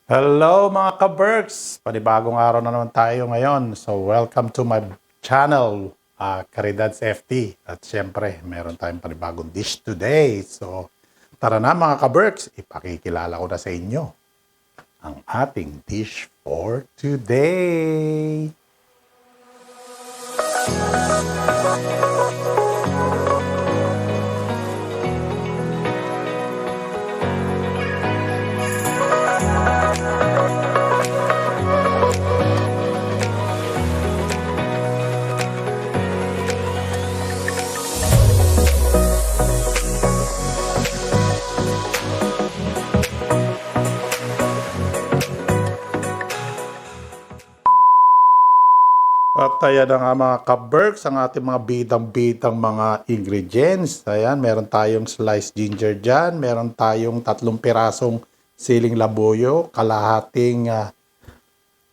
Hello mga ka-Berks! Panibagong araw na naman tayo ngayon. So welcome to my channel, Caridads FT. At syempre, meron tayong panibagong dish today. So tara na mga ka-Berks, ipakikilala ko na sa inyo ang ating dish for today. At ayan na nga mga ka-Berks, ang ating mga bidang-bidang mga ingredients. Ayan, meron tayong sliced ginger dyan, meron tayong 3 pirasong siling labuyo, kalahating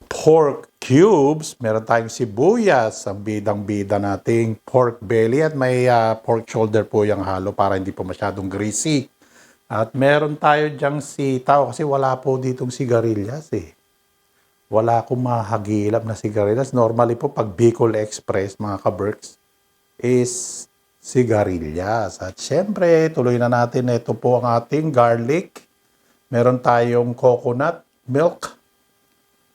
pork cubes, meron tayong sibuyas, ang bidang-bida nating pork belly, at may pork shoulder po yung halo para hindi po masyadong greasy. At meron tayo dyang sitaw kasi wala po ditong sigarilyas eh. Wala akong mahagilap na sigarilyas. Normally po, pag Bicol Express, mga ka-Berks, is sigarilyas. At syempre, tuloy na natin. Ito po ang ating garlic. Meron tayong coconut milk.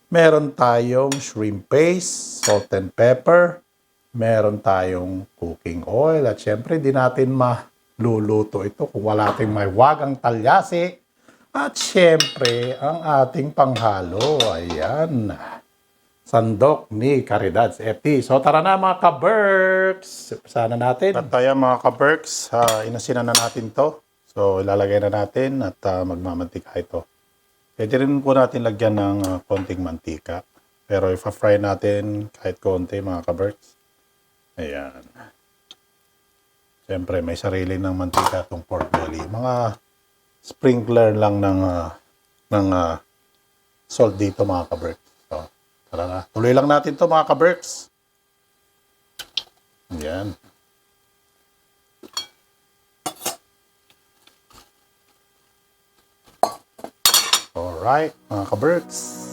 Meron tayong shrimp paste, salt and pepper. Meron tayong cooking oil. At syempre, di natin maluluto ito kung wala tayong may wagang talyasi. At syempre, ang ating panghalo, ayan, sandok ni Caridads FT. So tara na mga ka-Berks, sana natin. At tayo mga ka-Berks, inasinan na natin to. So ilalagay na natin at magmamantika ito. Pwede rin po natin lagyan ng konting mantika. Pero ipa-fry natin kahit konti mga ka-Berks. Ayan. Syempre, may sarili ng mantika itong pork belly. Mga sprinkler lang ng salt dito mga ka-Berks. So, tara na. Tuloy lang natin to mga ka-Berks. Yan. Alright, mga ka-Berks.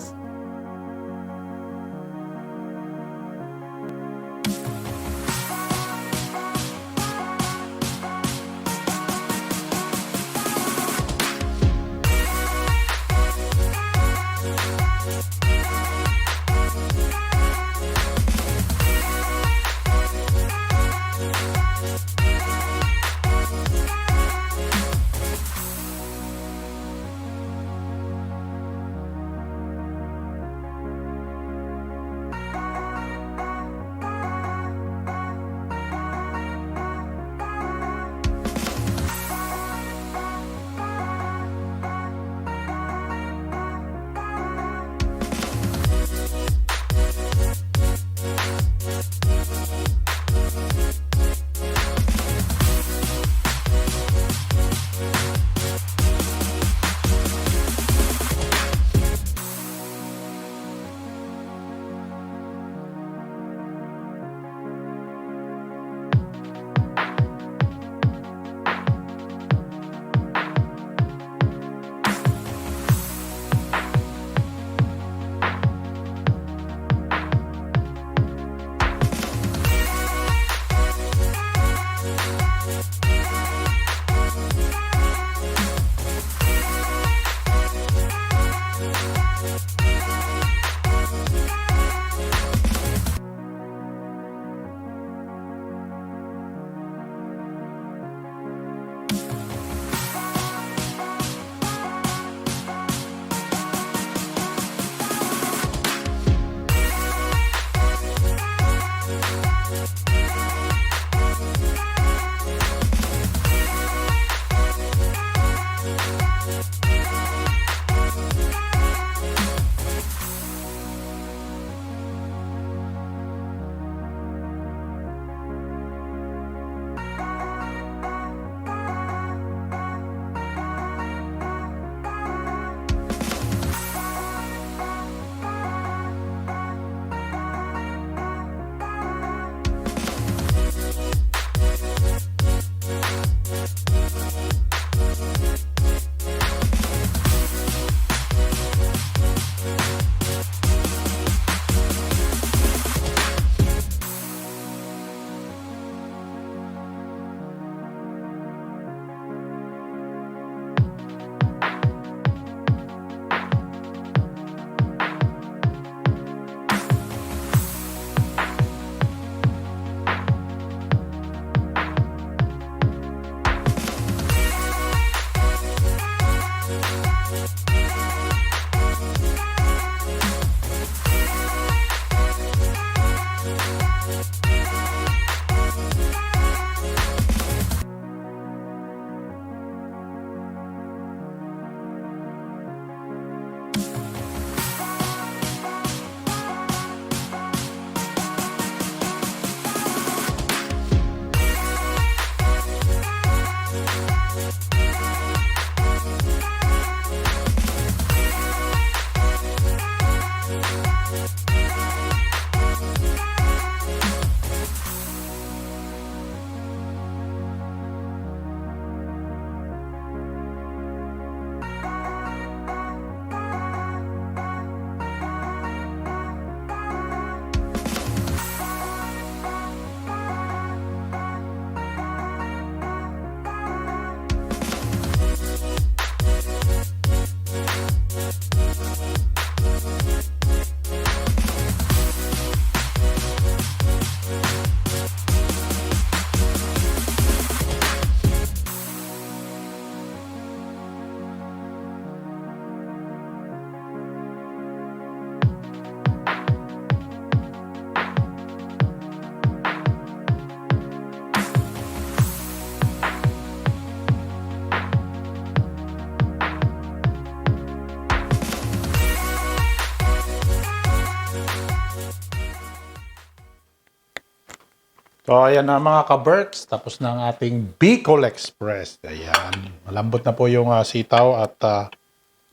So, ayan na mga ka-Berks. Tapos na ang ating Bicol Express. Ayan. Malambot na po yung sitaw at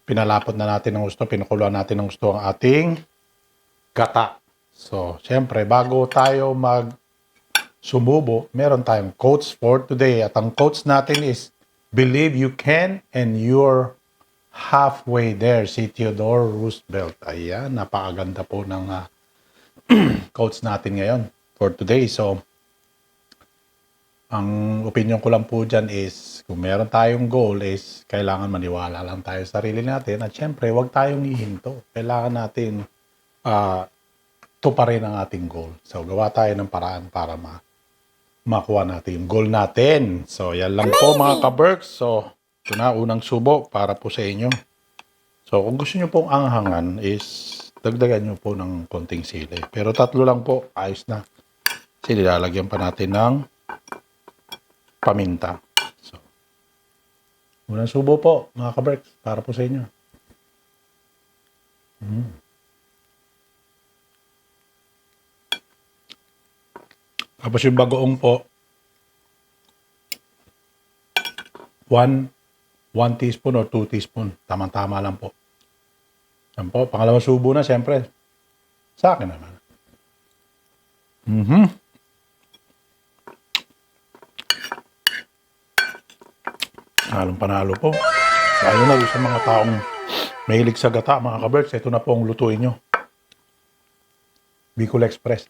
pinalapot na natin ng gusto. Pinukuluan natin ng gusto ang ating gata. So, syempre, bago tayo sumubo, meron tayong quotes for today. At ang quotes natin is, believe you can and you're halfway there. Si Theodore Roosevelt. Ayan, napakaganda po ng quotes natin ngayon for today. So, ang opinion ko lang po dyan is, kung meron tayong goal is, kailangan maniwala lang tayo sa sarili natin. At syempre, huwag tayong hihinto. Kailangan natin tuparin ang ating goal. So, gawa tayo ng paraan para makuha natin yung goal natin. So, yan lang po mga ka-Berks. So, ito na, unang subo para po sa inyo. So, kung gusto nyo pong anghangan is, dagdagan nyo po ng konting sili. Pero 3 lang po, ayos na. Kasi nilalagyan pa natin ng paminta. So, unang subo po, mga ka-Berks, para po sa inyo. Tapos yung bagoong po, 1 teaspoon or 2 teaspoon. Tama-tama lang po. Yan po, pangalawang subo na, siyempre. Sa akin naman. Halong panalo po. Lalo na sa mga taong mahilig sa gata, mga ka-Berks, ito na po ang lutuin nyo. Bicol Express.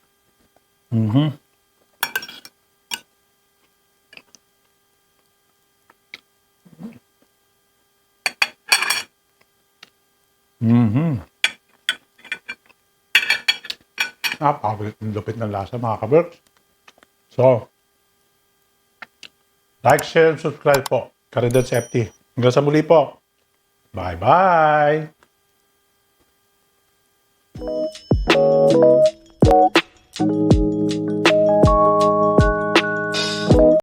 Napakapit ng lasa, mga ka-Berks. So, like, share, and subscribe po. Caridad FT. Hanggang sa muli po. Bye-bye!